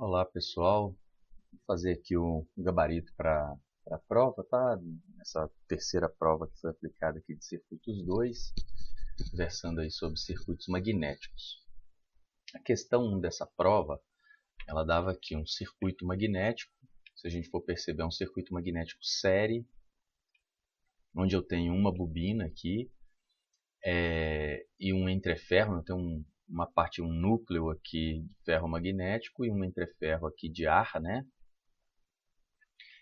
Olá pessoal, vou fazer aqui um gabarito para a prova, tá? Essa terceira prova que foi aplicada aqui de circuitos 2, versando aí sobre circuitos magnéticos. A questão 1 dessa prova, ela dava aqui um circuito magnético, se a gente for perceber é um circuito magnético série, onde eu tenho uma bobina aqui e um entreferro, eu tenho um núcleo aqui de ferro magnético e um entreferro aqui de ar, né?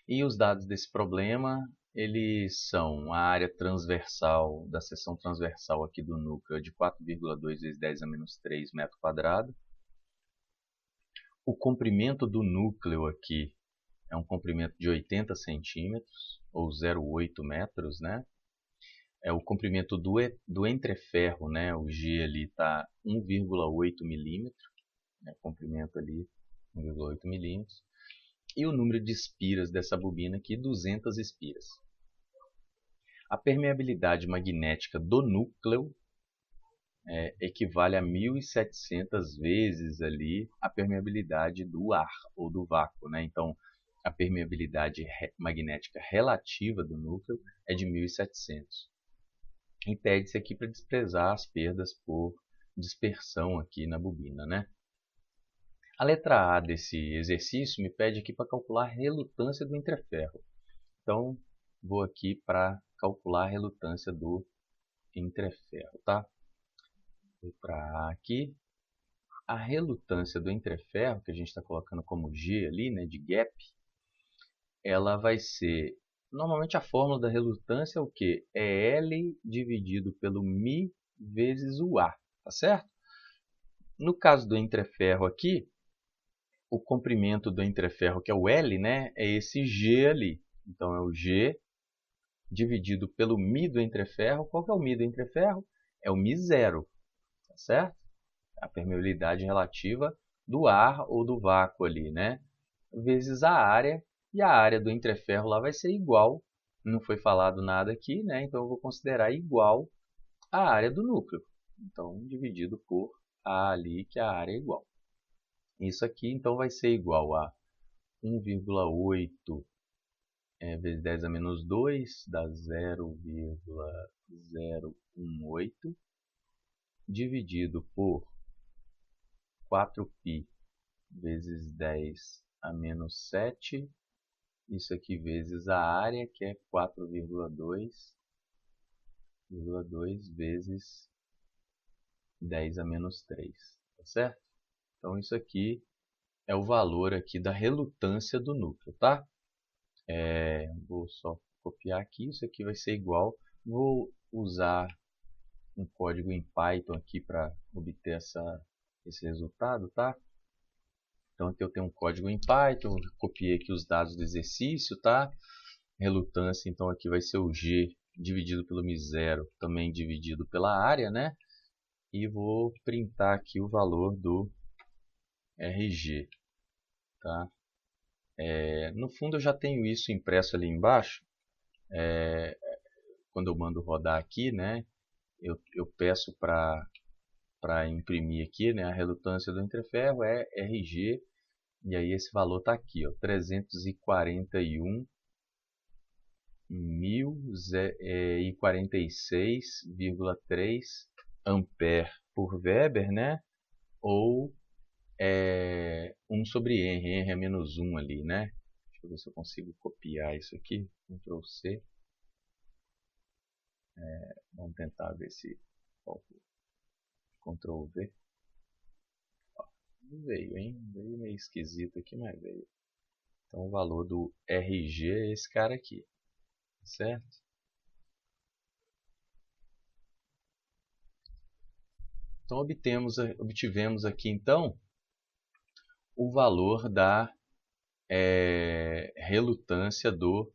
E os dados desse problema, eles são a área transversal da seção transversal aqui do núcleo de 4,2 vezes 10 a menos 3 metro quadrado. O comprimento do núcleo aqui é um comprimento de 80 centímetros, ou 0,8 metros, né? O comprimento do entreferro, né? O G ali está 1,8 milímetro, né? Comprimento ali 1,8 milímetros. E o número de espiras dessa bobina aqui, 200 espiras. A permeabilidade magnética do núcleo equivale a 1.700 vezes ali a permeabilidade do ar ou do vácuo, né? Então, a permeabilidade magnética relativa do núcleo é de 1.700. E pede-se aqui para desprezar as perdas por dispersão aqui na bobina, né? A letra A desse exercício me pede aqui para calcular a relutância do entreferro. Então, vou aqui para calcular a relutância do entreferro, tá? Vou para A aqui. A relutância do entreferro, que a gente está colocando como G ali, né, de gap, ela vai ser... Normalmente a fórmula da relutância é o quê? É L dividido pelo μ vezes o A, tá certo? No caso do entreferro aqui, o comprimento do entreferro, que é o L, né, é esse G ali. Então, é o G dividido pelo μ do entreferro. Qual que é o μ do entreferro? É o μ0, tá certo? A permeabilidade relativa do ar ou do vácuo ali, né? Vezes a área, e a área do entreferro lá vai ser igual, não foi falado nada aqui, né? Então eu vou considerar igual a área do núcleo. Então, dividido por A ali, que a área é igual. Isso aqui, então, vai ser igual a 1,8 vezes 10 a menos 2, dá 0,018, dividido por 4π vezes 10 a menos 7, isso aqui vezes a área, que é 4,2 vezes 10 a menos 3, tá certo? Então isso aqui é o valor aqui da relutância do núcleo, tá? Vou só copiar aqui, isso aqui vai ser igual, vou usar um código em Python aqui para obter esse resultado, tá? Então aqui eu tenho um código em Python, copiei aqui os dados do exercício, tá? Relutância, então aqui vai ser o G dividido pelo μ0, também dividido pela área, né? E vou printar aqui o valor do RG, tá? No fundo eu já tenho isso impresso ali embaixo, quando eu mando rodar aqui, né? Eu peço para imprimir aqui, né? A relutância do entreferro é RG, e aí esse valor está aqui, ó, 341.046,3 ampere por Weber, né? Ou 1 sobre R é menos 1 ali, né? Deixa eu ver se eu consigo copiar isso aqui. Ctrl C. Vamos tentar ver se... Ctrl V. Veio, hein? Veio meio esquisito aqui, mas veio. Então o valor do RG é esse cara aqui, certo? Então obtivemos aqui então o valor da relutância do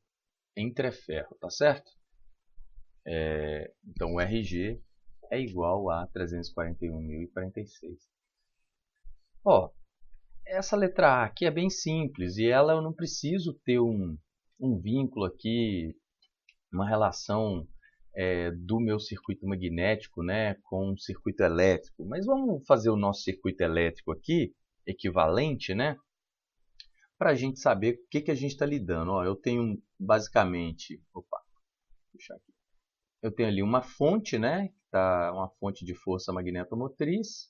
entreferro, tá certo? Então o RG é igual a 341.046. Ó, essa letra A aqui é bem simples e ela eu não preciso ter um vínculo aqui, uma relação do meu circuito magnético, né, com o circuito elétrico. Mas vamos fazer o nosso circuito elétrico aqui, equivalente, né? para a gente saber o que a gente está lidando. Ó, eu tenho basicamente, opa, puxar aqui. Eu tenho ali uma fonte, né? Tá, uma fonte de força magnetomotriz.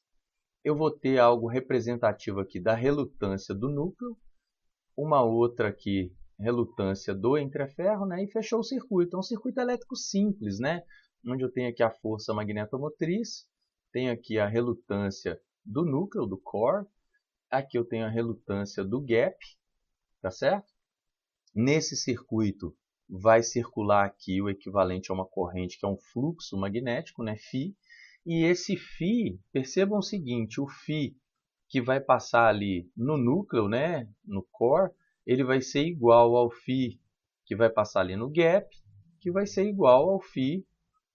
Eu vou ter algo representativo aqui da relutância do núcleo, uma outra aqui, relutância do entreferro, né? E fechou o circuito. É um circuito elétrico simples, né? Onde eu tenho aqui a força magnetomotriz, tenho aqui a relutância do núcleo, do core, aqui eu tenho a relutância do gap, tá certo? Nesse circuito vai circular aqui o equivalente a uma corrente, que é um fluxo magnético, né, φ. E esse φ, percebam o seguinte, o φ que vai passar ali no núcleo, né, no core, ele vai ser igual ao φ que vai passar ali no gap, que vai ser igual ao φ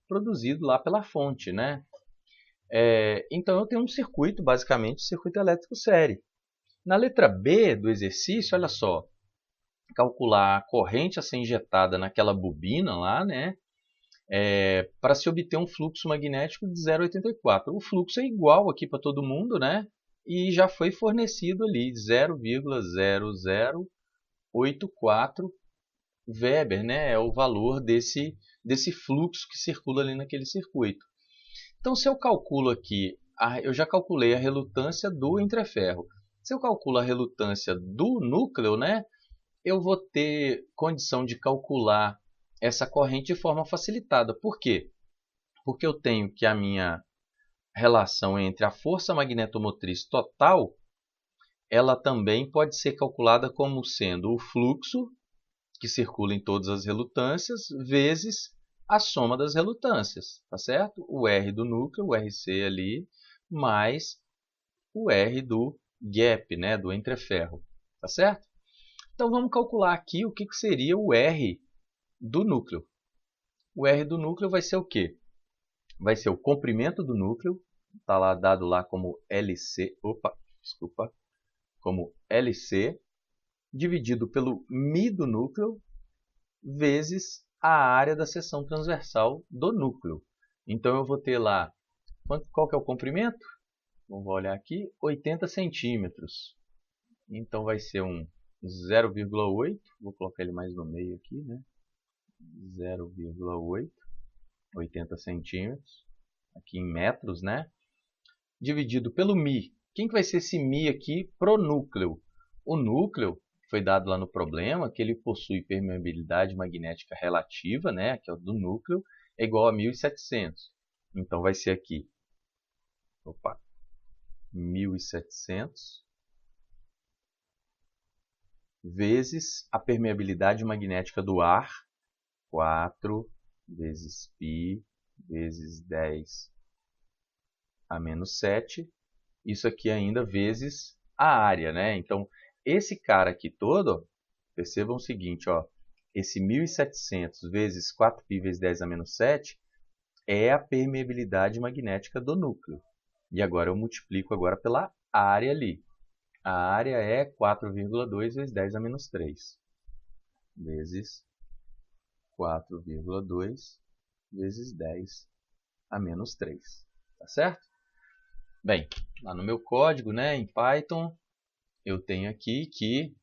produzido lá pela fonte, né? Então eu tenho um circuito, basicamente, um circuito elétrico série. Na letra B do exercício, olha só, calcular a corrente a ser injetada naquela bobina lá, né? Para se obter um fluxo magnético de 0,84. O fluxo é igual aqui para todo mundo, né? E já foi fornecido ali 0,0084 Weber, né? É o valor desse fluxo que circula ali naquele circuito. Então, se eu calculo aqui, eu já calculei a relutância do entreferro. Se eu calculo a relutância do núcleo, né? Eu vou ter condição de calcular essa corrente de forma facilitada. Por quê? Porque eu tenho que a minha relação entre a força magnetomotriz total, ela também pode ser calculada como sendo o fluxo que circula em todas as relutâncias vezes a soma das relutâncias, tá certo? O R do núcleo, o RC ali, mais o R do gap, né, do entreferro, tá certo? Então vamos calcular aqui o que seria o R do núcleo. O R do núcleo vai ser o quê? Vai ser o comprimento do núcleo, está lá dado lá como LC, como LC, dividido pelo μ do núcleo, vezes a área da seção transversal do núcleo. Então eu vou ter lá, qual que é o comprimento? Vamos olhar aqui, 80 centímetros. Então vai ser um 0,8, vou colocar ele mais no meio aqui, né? 0,8, 80 centímetros, aqui em metros, né? Dividido pelo μ. Quem que vai ser esse μ aqui pro núcleo? O núcleo, foi dado lá no problema, que ele possui permeabilidade magnética relativa, né? Que é o do núcleo, é igual a 1700. Então vai ser aqui, 1700 vezes a permeabilidade magnética do ar, 4 vezes π vezes 10 a menos 7. Isso aqui ainda vezes a área, né? Então, esse cara aqui todo, ó, percebam o seguinte, ó, esse 1700 vezes 4π vezes 10 a menos 7 é a permeabilidade magnética do núcleo. E agora eu multiplico agora pela área ali. A área é 4,2 vezes 10 a menos 3, vezes 4,2 vezes 10 a menos 3. Tá certo? Bem, lá no meu código, né, em Python, eu tenho aqui que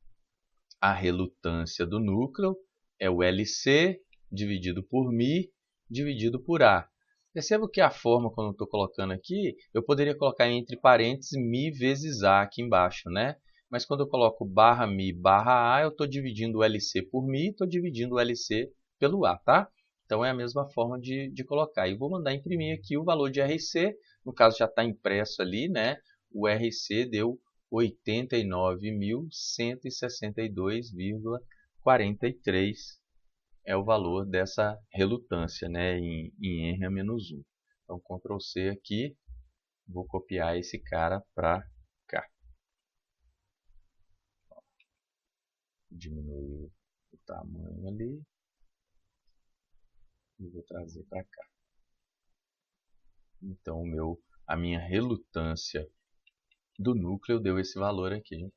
a relutância do núcleo é o LC dividido por μ dividido por A. Perceba que a forma, quando eu estou colocando aqui, eu poderia colocar entre parênteses μ vezes A aqui embaixo, né? Mas quando eu coloco barra μ barra A, eu estou dividindo o LC por μ, estou dividindo o LC pelo A, tá? Então é a mesma forma de colocar. E vou mandar imprimir aqui o valor de RC, no caso já está impresso ali, né? O RC deu 89.162,43 é o valor dessa relutância, né, em R-1. Então, Ctrl C aqui, vou copiar esse cara para cá. Diminuir o tamanho ali e vou trazer para cá. Então, a minha relutância do núcleo deu esse valor aqui. A gente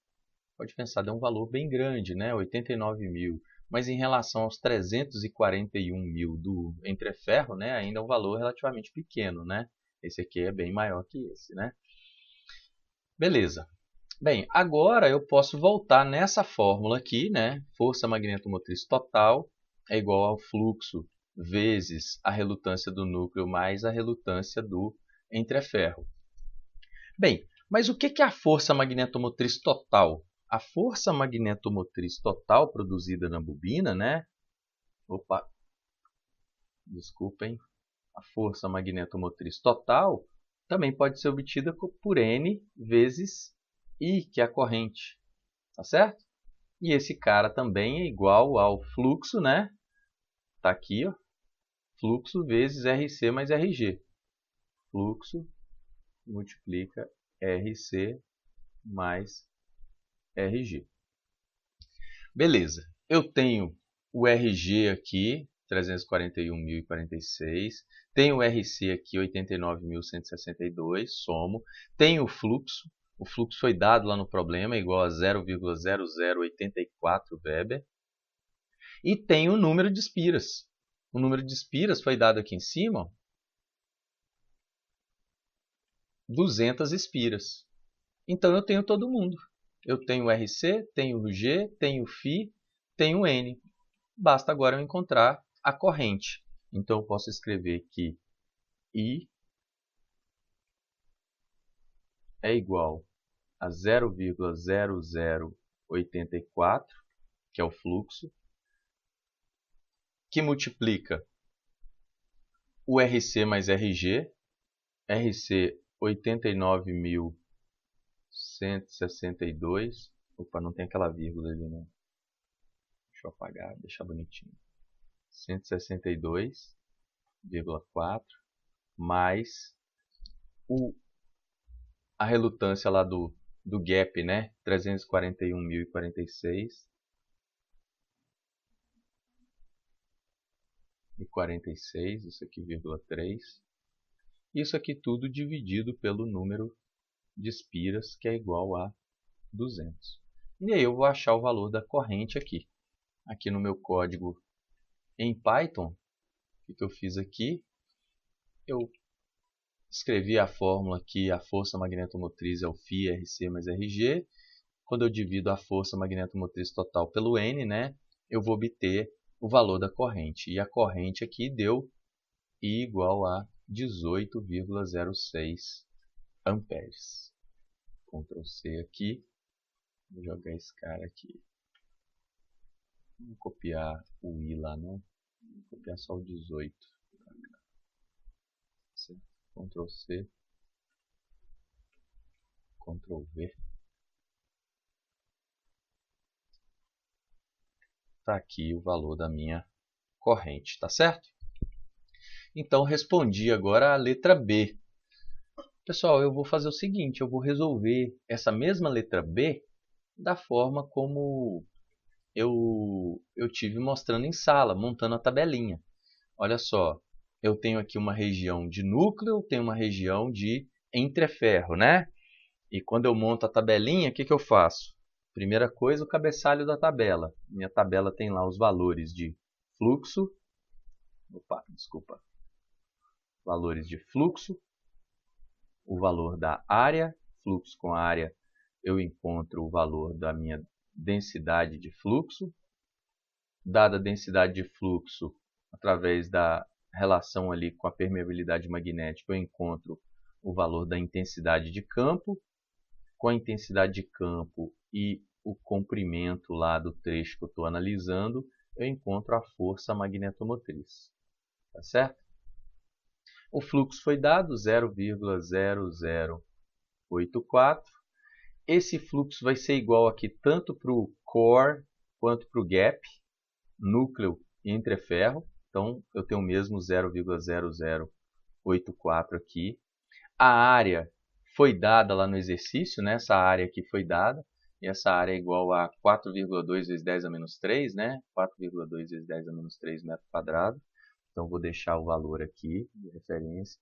pode pensar, deu um valor bem grande, né, 89.000. Mas em relação aos 341.000 do entreferro, né, ainda é um valor relativamente pequeno, né? Esse aqui é bem maior que esse, né? Beleza. Bem, agora eu posso voltar nessa fórmula aqui, né? Força magnetomotriz total é igual ao fluxo vezes a relutância do núcleo mais a relutância do entreferro. Bem, mas o que é a força magnetomotriz total? A força magnetomotriz total produzida na bobina, né? Opa, desculpem. A força magnetomotriz total também pode ser obtida por N vezes I, que é a corrente. Tá certo? E esse cara também é igual ao fluxo, né? Tá aqui, ó. Fluxo vezes RC mais RG. Fluxo multiplica RC mais RG. Beleza. Eu tenho o RG aqui, 341.046. Tenho o RC aqui, 89.162. Somo. Tenho o fluxo. O fluxo foi dado lá no problema, igual a 0,0084 Weber. E tem o número de espiras. O número de espiras foi dado aqui em cima, ó, 200 espiras. Então eu tenho todo mundo. Eu tenho o RC, tenho o G, tenho o Φ, tenho o N. Basta agora eu encontrar a corrente. Então eu posso escrever que I é igual a 0,0084, que é o fluxo, que multiplica o RC mais RG, RC 89.162. Opa, não tem aquela vírgula ali, né? Deixa eu apagar, deixar bonitinho. 162,4 mais a relutância lá do gap, né? 341.046 e 46, isso aqui, vírgula 3. Isso aqui tudo dividido pelo número de espiras, que é igual a 200. E aí eu vou achar o valor da corrente aqui. Aqui no meu código em Python, o que eu fiz aqui? Eu escrevi a fórmula que a força magnetomotriz é o Φ RC mais RG. Quando eu divido a força magnetomotriz total pelo N, né, eu vou obter o valor da corrente. E a corrente aqui deu I igual a 18,06 amperes. Ctrl C aqui. Vou jogar esse cara aqui. Não vou copiar o I lá não. Vou copiar só o 18. Ctrl C. Ctrl V. Está aqui o valor da minha corrente, tá certo? Então respondi agora a letra B. Pessoal, eu vou fazer o seguinte, eu vou resolver essa mesma letra B da forma como eu tive mostrando em sala, montando a tabelinha. Olha só, eu tenho aqui uma região de núcleo, tenho uma região de entreferro, né? E quando eu monto a tabelinha, o que eu faço? Primeira coisa, o cabeçalho da tabela. Minha tabela tem lá os valores de fluxo, valores de fluxo, o valor da área, fluxo com área, eu encontro o valor da minha densidade de fluxo. Dada a densidade de fluxo, através da relação ali com a permeabilidade magnética, eu encontro o valor da intensidade de campo. Com a intensidade de campo e o comprimento lá do trecho que eu estou analisando, eu encontro a força magnetomotriz. Tá certo? O fluxo foi dado 0,0084. Esse fluxo vai ser igual aqui tanto para o core quanto para o gap, núcleo e entreferro. Então, eu tenho o mesmo 0,0084 aqui. A área foi dada lá no exercício, né? Essa área aqui foi dada. E essa área é igual a 4,2 vezes 10 a menos 3, né? 4,2 vezes 10 a menos 3 metros quadrados. Então, vou deixar o valor aqui de referência.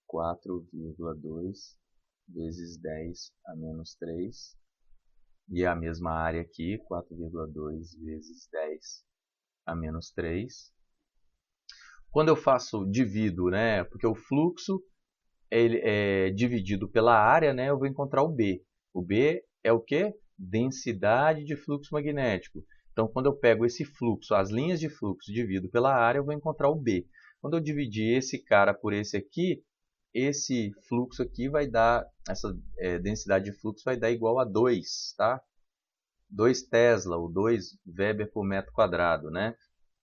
4,2 vezes 10 a menos 3. E a mesma área aqui, 4,2 vezes 10 a menos 3. Quando eu divido, né? Porque o fluxo ele é dividido pela área, né? Eu vou encontrar o B. O B é o quê? Densidade de fluxo magnético. Então, quando eu pego esse fluxo, as linhas de fluxo, divido pela área, eu vou encontrar o B. Quando eu dividir esse cara por esse aqui, esse fluxo aqui vai dar, essa densidade de fluxo vai dar igual a 2, tá? 2 Tesla, ou 2 Weber por metro quadrado, né?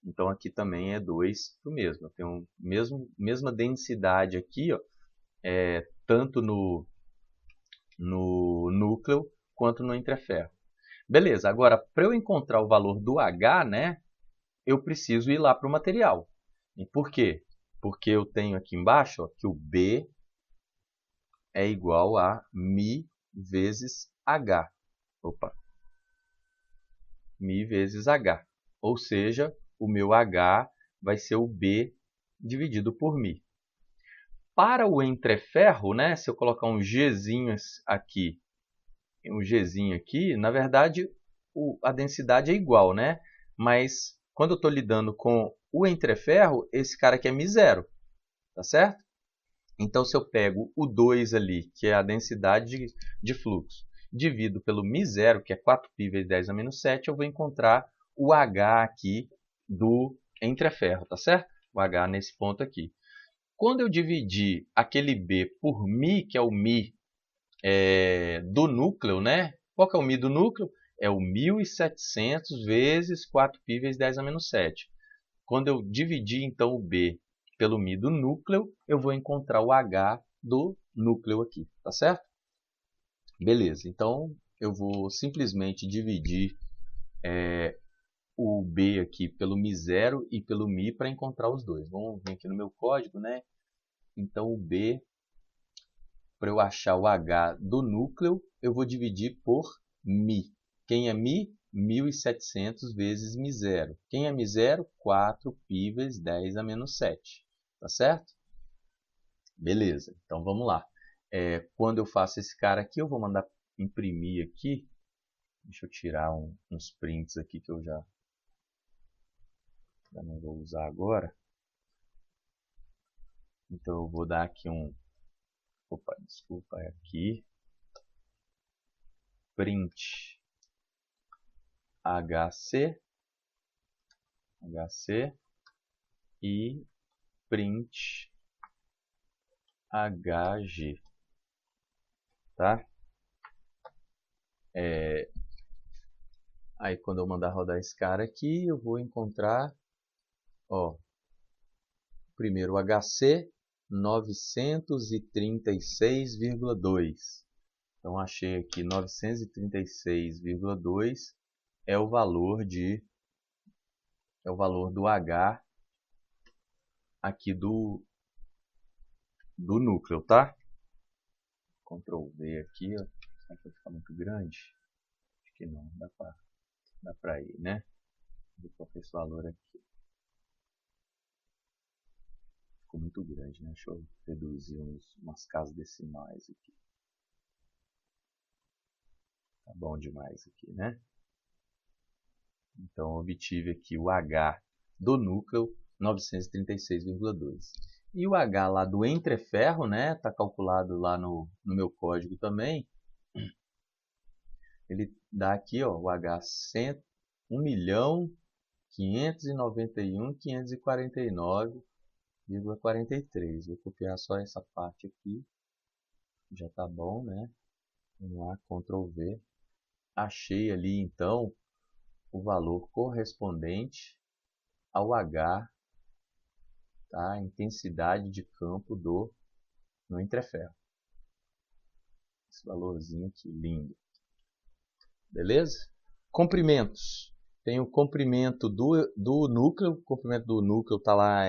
Então aqui também é 2 do mesmo. Eu tenho mesma densidade aqui, ó, tanto no núcleo quanto no entreferro. Beleza, agora para eu encontrar o valor do H, né, eu preciso ir lá para o material. E por quê? Porque eu tenho aqui embaixo ó, que o B é igual a μ vezes H. Opa. μ vezes H. Ou seja, o meu H vai ser o B dividido por μ. Para o entreferro, né, se eu colocar um Gzinho aqui, na verdade a densidade é igual, né? Mas quando eu estou lidando com o entreferro, esse cara aqui é μ0, tá certo? Então, se eu pego o 2 ali, que é a densidade de fluxo, divido pelo μ0, que é 4π vezes 10 a menos 7, eu vou encontrar o H aqui do entreferro, tá certo? O H nesse ponto aqui. Quando eu dividir aquele B por μ, que é o μ do núcleo, né? Qual que é o μ do núcleo? É o 1.700 vezes 4π vezes 10 a menos 7. Quando eu dividir, então, o B pelo μ do núcleo, eu vou encontrar o H do núcleo aqui, tá certo? Beleza, então eu vou simplesmente dividir o B aqui pelo μ0 e pelo μ para encontrar os dois. Vamos vir aqui no meu código, né? Então o B, para eu achar o H do núcleo, eu vou dividir por μ. Quem é μ? 1.700 vezes μ0. Quem é μ0? 4π vezes 10 a menos 7. Tá certo? Beleza, então vamos lá. Quando eu faço esse cara aqui, eu vou mandar imprimir aqui. Deixa eu tirar uns prints aqui que eu já não vou usar agora. Então eu vou dar aqui opa, desculpa, é aqui. Print HC e print HG, tá? Aí quando eu mandar rodar esse cara aqui, eu vou encontrar, ó, primeiro HC 936,2. Então achei aqui 936,2 é o valor do H aqui do núcleo, tá? Ctrl V aqui, ó. Será que vai ficar muito grande? Acho que não, dá pra ir, né? Vou colocar esse valor aqui. Ficou muito grande, né? Deixa eu reduzir umas casas decimais aqui. Tá bom demais aqui, né? Então, eu obtive aqui o H do núcleo 936,2. E o H lá do entreferro, né? Tá calculado lá no meu código também. Ele dá aqui, ó, o H 1.591.549,43. Vou copiar só essa parte aqui. Já tá bom, né? Vamos lá, Ctrl V. Achei ali, então, o valor correspondente ao H, tá? A intensidade de campo no entreferro. Esse valorzinho aqui, lindo. Beleza? Comprimentos. Tem o comprimento do núcleo. O comprimento do núcleo está lá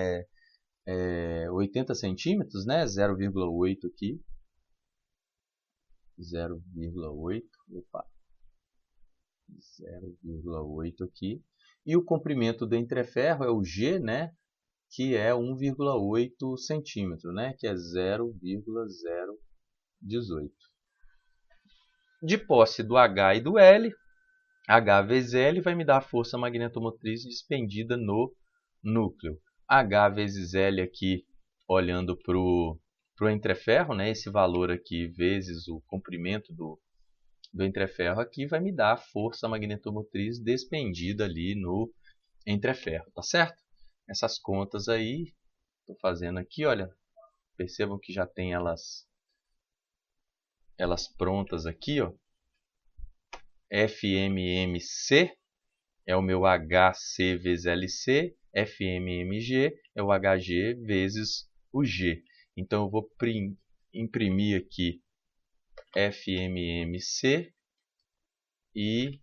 80 centímetros, né? 0,8 aqui. 0,8. Opa. 0,8 aqui. E o comprimento do entreferro é o G, né? Que é 1,8 centímetro, né? Que é 0,018. De posse do H e do L, H vezes L vai me dar a força magnetomotriz despendida no núcleo. H vezes L aqui, olhando para o entreferro, né? Esse valor aqui vezes o comprimento do entreferro aqui vai me dar a força magnetomotriz despendida ali no entreferro, tá certo? Essas contas aí, estou fazendo aqui, olha, percebam que já tem elas prontas aqui, ó. FMMC é o meu HC vezes LC, FMMG é o HG vezes o G. Então eu vou imprimir aqui FMMC e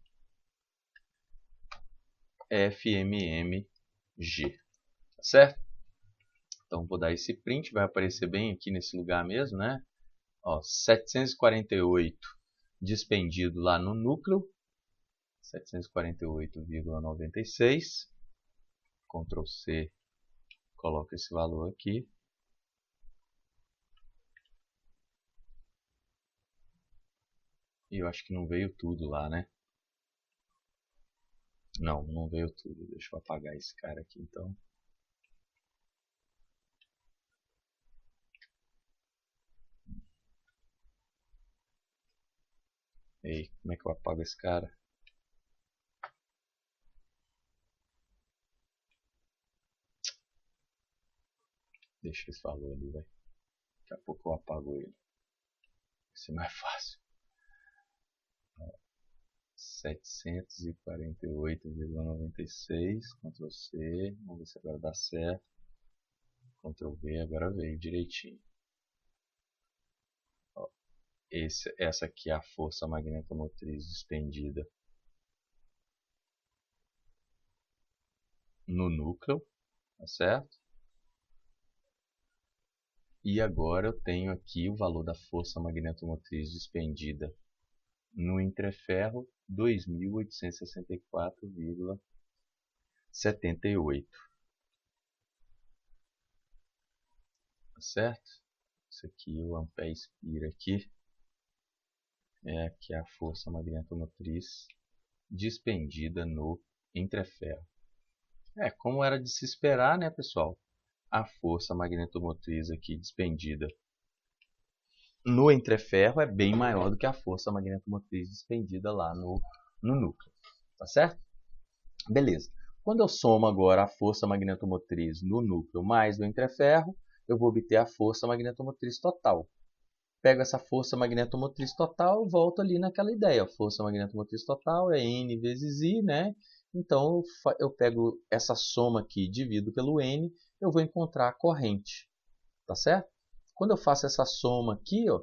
FMMG, tá certo? Então vou dar esse print, vai aparecer bem aqui nesse lugar mesmo, né? Ó, 748 dispendido lá no núcleo, 748,96. Ctrl C, coloco esse valor aqui. E eu acho que não veio tudo lá, né? Não, não veio tudo. Deixa eu apagar esse cara aqui então. Ei, como é que eu apago esse cara? Deixa esse valor ali, vai. Daqui a pouco eu apago ele. Vai ser mais fácil. 748,96. Ctrl C. Vamos ver se agora dá certo. Ctrl V, agora veio direitinho. Ó, essa aqui é a força magnetomotriz despendida no núcleo, tá certo? E agora eu tenho aqui o valor da força magnetomotriz despendida no entreferro, 2.864,78. Tá certo? Isso aqui, o ampere espira aqui, é aqui a força magnetomotriz despendida no entreferro. Como era de se esperar, né, pessoal? A força magnetomotriz aqui despendida no entreferro é bem maior do que a força magnetomotriz despendida lá no núcleo, tá certo? Beleza. Quando eu somo agora a força magnetomotriz no núcleo mais do entreferro, eu vou obter a força magnetomotriz total. Pego essa força magnetomotriz total e volto ali naquela ideia. A força magnetomotriz total é N vezes I, né? Então eu pego essa soma aqui, divido pelo N, eu vou encontrar a corrente, tá certo? Quando eu faço essa soma aqui, ó,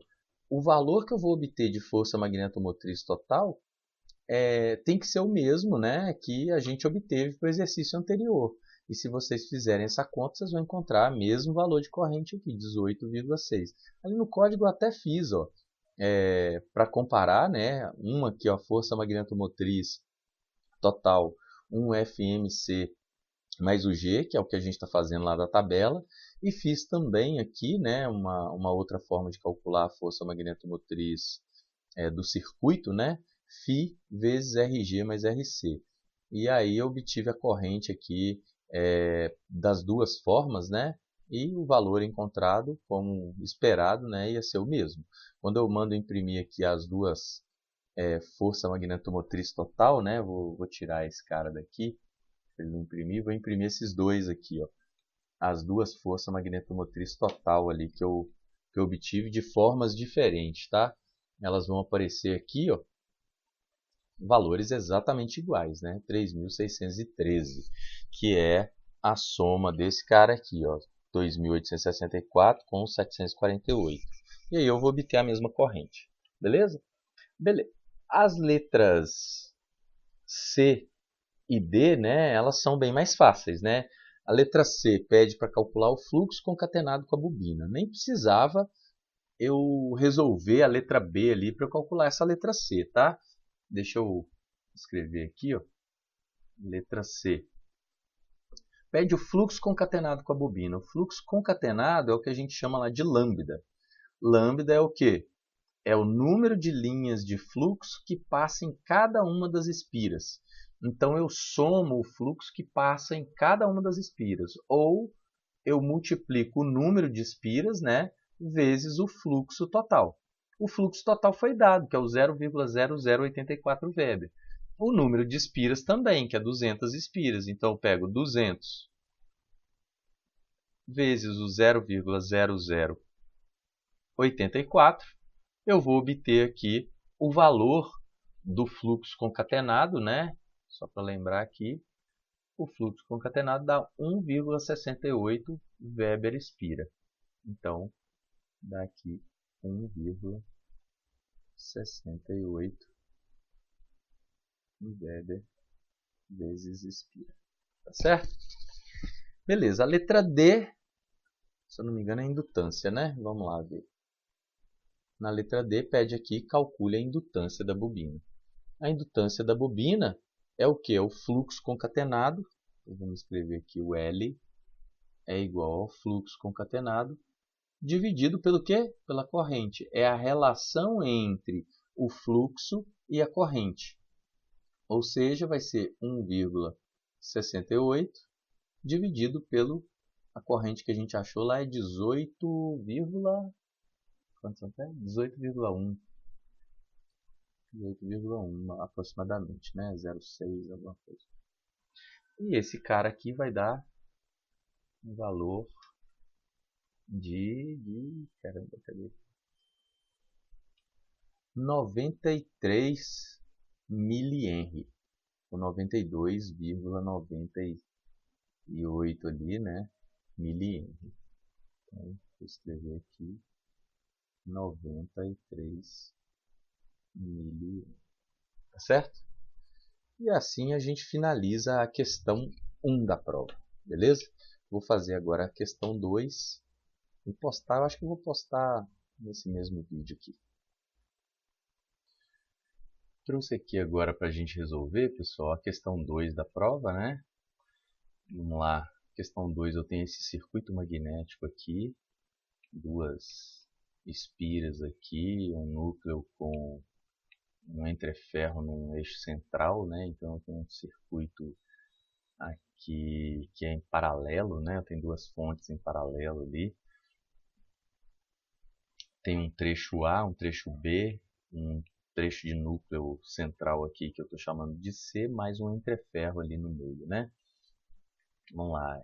o valor que eu vou obter de força magnetomotriz total tem que ser o mesmo, né, que a gente obteve para o exercício anterior. E se vocês fizerem essa conta, vocês vão encontrar o mesmo valor de corrente aqui, 18,6. Ali no código eu até fiz, para comparar, né, uma aqui, ó, força magnetomotriz total, um FMC mais o G, que é o que a gente está fazendo lá da tabela, e fiz também aqui, né, uma outra forma de calcular a força magnetomotriz do circuito, né, Φ vezes RG mais RC. E aí eu obtive a corrente aqui das duas formas, né, e o valor encontrado, como esperado, né, ia ser o mesmo. Quando eu mando imprimir aqui as duas força magnetomotriz total, né, vou tirar esse cara daqui, ele não imprimir, vou imprimir esses dois aqui, ó, as duas forças magnetomotriz total ali que eu obtive de formas diferentes, tá? Elas vão aparecer aqui, ó, valores exatamente iguais, né? 3.613, que é a soma desse cara aqui, ó, 2.864 com 748. E aí eu vou obter a mesma corrente, beleza? Beleza. As letras C e D, né, elas são bem mais fáceis, né? A letra C pede para calcular o fluxo concatenado com a bobina. Nem precisava eu resolver a letra B ali para eu calcular essa letra C, tá? Deixa eu escrever aqui, ó. Letra C. Pede o fluxo concatenado com a bobina. O fluxo concatenado é o que a gente chama lá de lambda. Lambda é o quê? É o número de linhas de fluxo que passa em cada uma das espiras. Então eu somo o fluxo que passa em cada uma das espiras. Ou eu multiplico o número de espiras, né, vezes o fluxo total. O fluxo total foi dado, que é o 0,0084 Weber. O número de espiras também, que é 200 espiras. Então eu pego 200 vezes o 0,0084, eu vou obter aqui o valor do fluxo concatenado, né? Só para lembrar aqui, o fluxo concatenado dá 1,68 Weber espira. Então, dá aqui 1,68 Weber vezes espira. Tá certo? Beleza, a letra D, se eu não me engano, é indutância, né? Vamos lá ver. Na letra D, pede aqui, calcule a indutância da bobina. A indutância da bobina é o que? É o fluxo concatenado. Então, vamos escrever aqui o L é igual ao fluxo concatenado dividido pelo quê? Pela corrente. É a relação entre o fluxo e a corrente. Ou seja, vai ser 1,68 dividido pelo a corrente que a gente achou lá é 18, quanto é? 18,1. 18,1 aproximadamente, né? 0,6, alguma coisa. E esse cara aqui vai dar um valor caramba, cadê? 93 milihenry, ou 92,98 ali, né? Milihenry. Então, vou escrever aqui 93 milihenry. Tá certo? E assim a gente finaliza a questão 1 da prova, beleza? Vou fazer agora a questão 2 e postar, eu acho que eu vou postar nesse mesmo vídeo aqui. Trouxe aqui agora para a gente resolver, pessoal, a questão 2 da prova, né? Vamos lá. Questão 2, eu tenho esse circuito magnético aqui, duas espiras aqui, um núcleo com um entreferro num eixo central, né? Então eu tenho um circuito aqui que é em paralelo, né? Eu tenho duas fontes em paralelo ali. Tem um trecho A, um trecho B, um trecho de núcleo central aqui que eu estou chamando de C, mais um entreferro ali no meio, né? Vamos lá.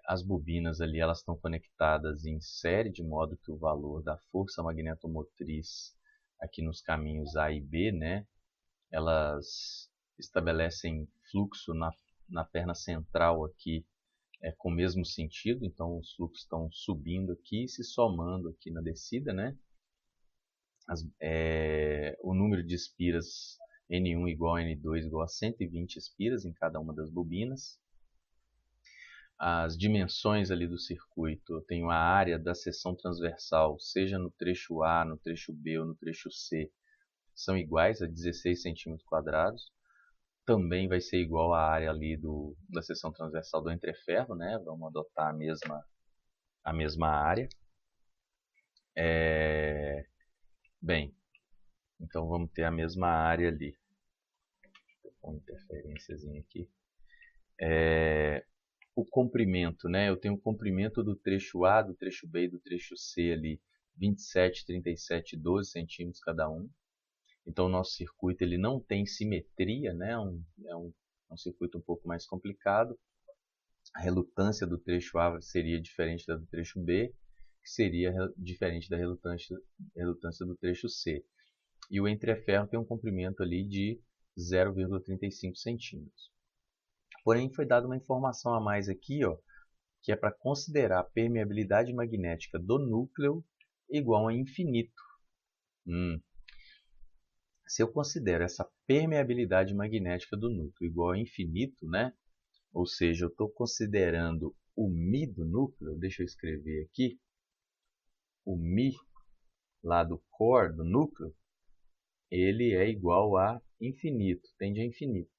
As bobinas ali elas estão conectadas em série, de modo que o valor da força magnetomotriz aqui nos caminhos A e B, né? Elas estabelecem fluxo na perna central aqui com o mesmo sentido, então os fluxos estão subindo aqui e se somando aqui na descida, né? O número de espiras N1 igual a N2 igual a 120 espiras em cada uma das bobinas. As dimensões ali do circuito, eu tenho a área da seção transversal, seja no trecho A, no trecho B ou no trecho C, são iguais a 16 centímetros quadrados. Também vai ser igual à área ali da seção transversal do entreferro, né? Vamos adotar a mesma área. Bem, então vamos ter a mesma área ali. Vou interferênciazinha aqui. O comprimento, né? Eu tenho o comprimento do trecho A, do trecho B e do trecho C ali, 27, 37 e 12 centímetros cada um. Então o nosso circuito ele não tem simetria, né? É um circuito um pouco mais complicado. A relutância do trecho A seria diferente da do trecho B, que seria diferente da relutância do trecho C. E o entreferro tem um comprimento ali de 0,35 centímetros. Porém, foi dada uma informação a mais aqui, ó, que é para considerar a permeabilidade magnética do núcleo igual a infinito. Se eu considero essa permeabilidade magnética do núcleo igual a infinito, né? Ou seja, eu estou considerando o μ do núcleo, deixa eu escrever aqui, o μ lá do core, do núcleo, ele é igual a infinito, tende a infinito.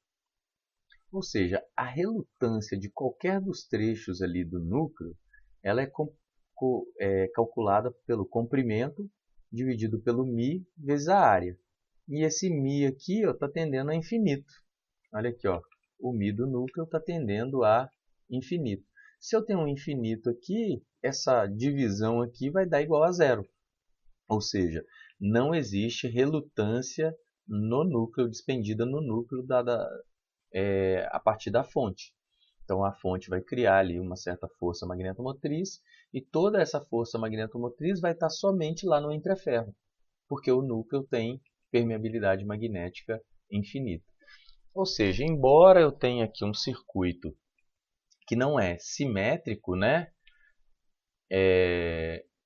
Ou seja, a relutância de qualquer dos trechos ali do núcleo, ela é calculada pelo comprimento dividido pelo μ vezes a área. E esse μ aqui está tendendo a infinito. Olha aqui, ó, o μ do núcleo está tendendo a infinito. Se eu tenho um infinito aqui, essa divisão aqui vai dar igual a zero. Ou seja, não existe relutância no núcleo, despendida no núcleo a partir da fonte. Então a fonte vai criar ali uma certa força magnetomotriz e toda essa força magnetomotriz vai estar somente lá no entreferro, porque o núcleo tem permeabilidade magnética infinita. Ou seja, embora eu tenha aqui um circuito que não é simétrico, né?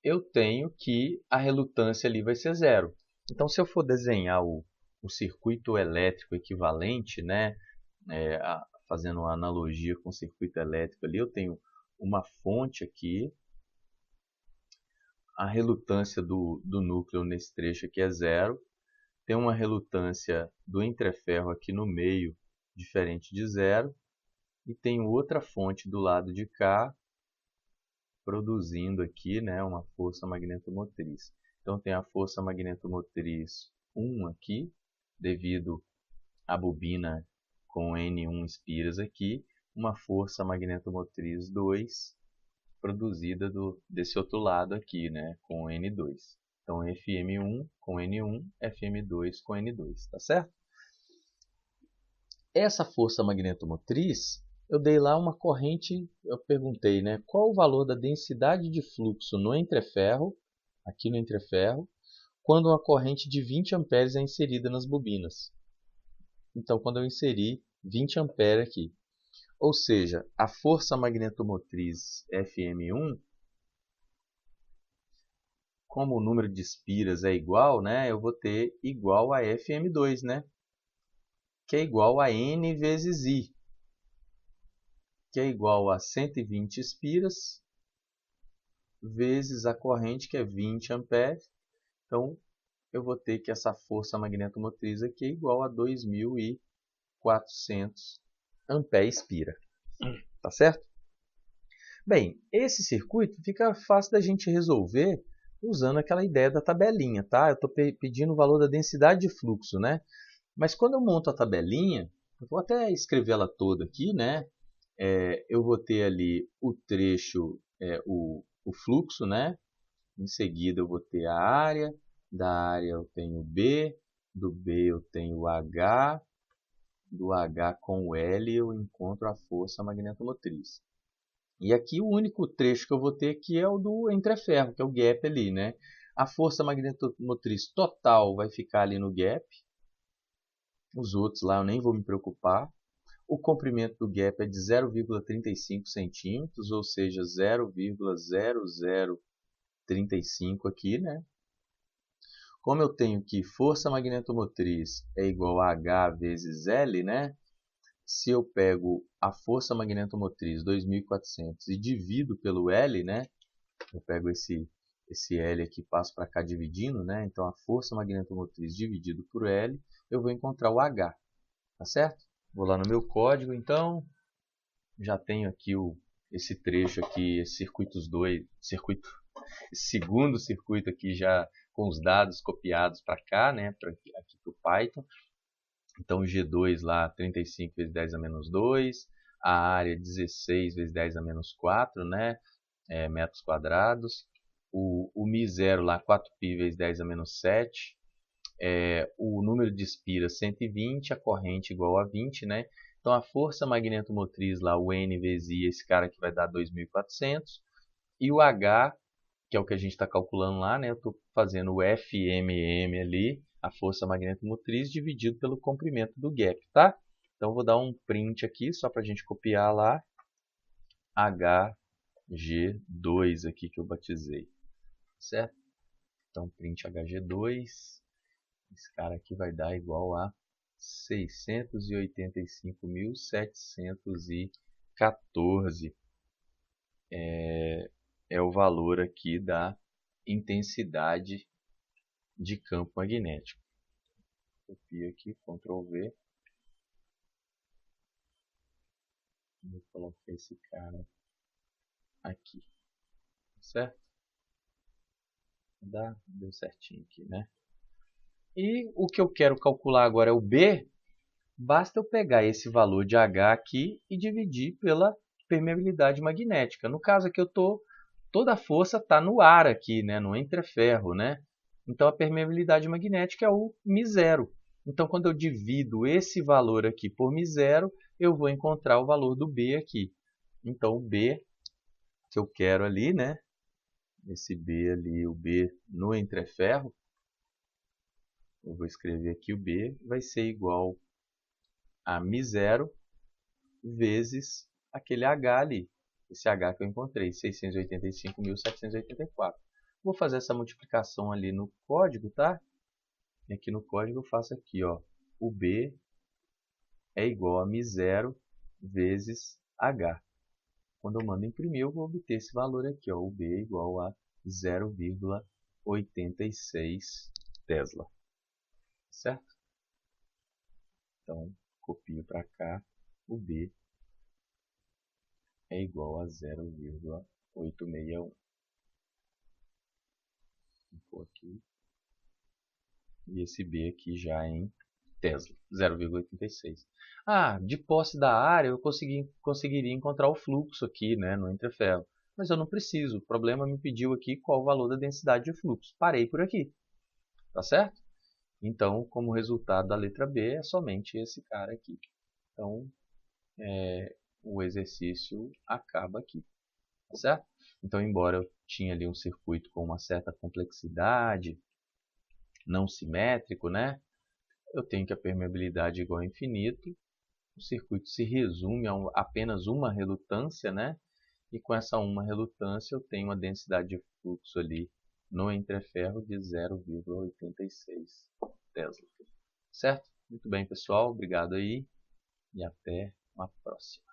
Eu tenho que a relutância ali vai ser zero. Então, se eu for desenhar o circuito elétrico equivalente, né? Fazendo uma analogia com o circuito elétrico ali, eu tenho uma fonte aqui, a relutância do núcleo nesse trecho aqui é zero, tem uma relutância do entreferro aqui no meio, diferente de zero, e tem outra fonte do lado de cá, produzindo aqui, né, uma força magnetomotriz. Então tem a força magnetomotriz 1 aqui, devido à bobina com N1 espiras aqui, uma força magnetomotriz 2 produzida desse outro lado aqui, né, com N2. Então FM1 com N1, FM2 com N2, tá certo? Essa força magnetomotriz, eu dei lá uma corrente, eu perguntei, né, qual o valor da densidade de fluxo no entreferro, aqui no entreferro, quando uma corrente de 20 amperes é inserida nas bobinas. Então, quando eu inseri 20 amperes aqui, ou seja, a força magnetomotriz FM1, como o número de espiras é igual, né, eu vou ter igual a FM2, né, que é igual a N vezes I, que é igual a 120 espiras vezes a corrente, que é 20 amperes. Então, eu vou ter que essa força magnetomotriz aqui é igual a 2.400 ampere-espira. Tá certo? Bem, esse circuito fica fácil da gente resolver usando aquela ideia da tabelinha, tá? Eu estou pedindo o valor da densidade de fluxo, né? Mas quando eu monto a tabelinha, eu vou até escrevê-la toda aqui, né? Eu vou ter ali o trecho, o fluxo, né? Em seguida eu vou ter a área, da área eu tenho B, do B eu tenho o H, do H com o L eu encontro a força magnetomotriz. E aqui o único trecho que eu vou ter aqui é o do entreferro, que é o gap ali, né? A força magnetomotriz total vai ficar ali no gap. Os outros lá eu nem vou me preocupar. O comprimento do gap é de 0,35 centímetros, ou seja, 0,0035 aqui, né? Como eu tenho que força magnetomotriz é igual a H vezes L, né? Se eu pego a força magnetomotriz 2.400 e divido pelo L, né? Eu pego esse L aqui e passo para cá dividindo, né? Então a força magnetomotriz dividido por L, eu vou encontrar o H, tá certo? Vou lá no meu código, então já tenho aqui esse trecho aqui, esse segundo circuito aqui já com os dados copiados para cá, né? Aqui para o Python. Então, G2 lá, 35 vezes 10 a menos 2. A área, 16 vezes 10 a menos 4, né? Metros quadrados. O Mi0 lá, 4π vezes 10 a menos 7. O número de espiras, 120. A corrente igual a 20, né? Então, a força magnetomotriz lá, o N vezes I, esse cara aqui vai dar 2.400. E o H, que é o que a gente está calculando lá, né? Eu estou fazendo o FMM ali, a força magnetomotriz, dividido pelo comprimento do gap, tá? Então, vou dar um print aqui, só para a gente copiar lá, HG2 aqui que eu batizei, certo? Então, print HG2, esse cara aqui vai dar igual a 685.714. É o valor aqui da intensidade de campo magnético. Copio aqui, Ctrl V. Vou colocar esse cara aqui, certo? Deu certinho aqui, né? E o que eu quero calcular agora é o B. Basta eu pegar esse valor de H aqui e dividir pela permeabilidade magnética. No caso aqui toda a força está no ar aqui, né? No entreferro, né? Então, a permeabilidade magnética é o μ0. Então, quando eu divido esse valor aqui por μ0, eu vou encontrar o valor do B aqui. Então, o B que eu quero ali, né? Esse B ali, o B no entreferro, eu vou escrever aqui o B, vai ser igual a μ0 vezes aquele H ali. Esse H que eu encontrei, 685.784. Vou fazer essa multiplicação ali no código, tá? E aqui no código eu faço aqui, ó, o B é igual a μ0 vezes H. Quando eu mando imprimir, eu vou obter esse valor aqui, ó, o B é igual a 0,86 Tesla. Certo? Então, copio para cá, o B é igual a 0,861. Vou pôr aqui. E esse B aqui já em Tesla, 0,86. Ah, de posse da área eu conseguiria encontrar o fluxo aqui, né, no entreferro. Mas eu não preciso, o problema me pediu aqui qual o valor da densidade de fluxo. Parei por aqui, tá certo? Então, como resultado da letra B é somente esse cara aqui. Então, o exercício acaba aqui, tá certo? Então, embora eu tinha ali um circuito com uma certa complexidade, não simétrico, né? Eu tenho que a permeabilidade é igual a infinito, o circuito se resume a apenas uma relutância, né? E com essa uma relutância eu tenho uma densidade de fluxo ali no entreferro de 0,86 Tesla. Certo? Muito bem, pessoal. Obrigado aí e até uma próxima.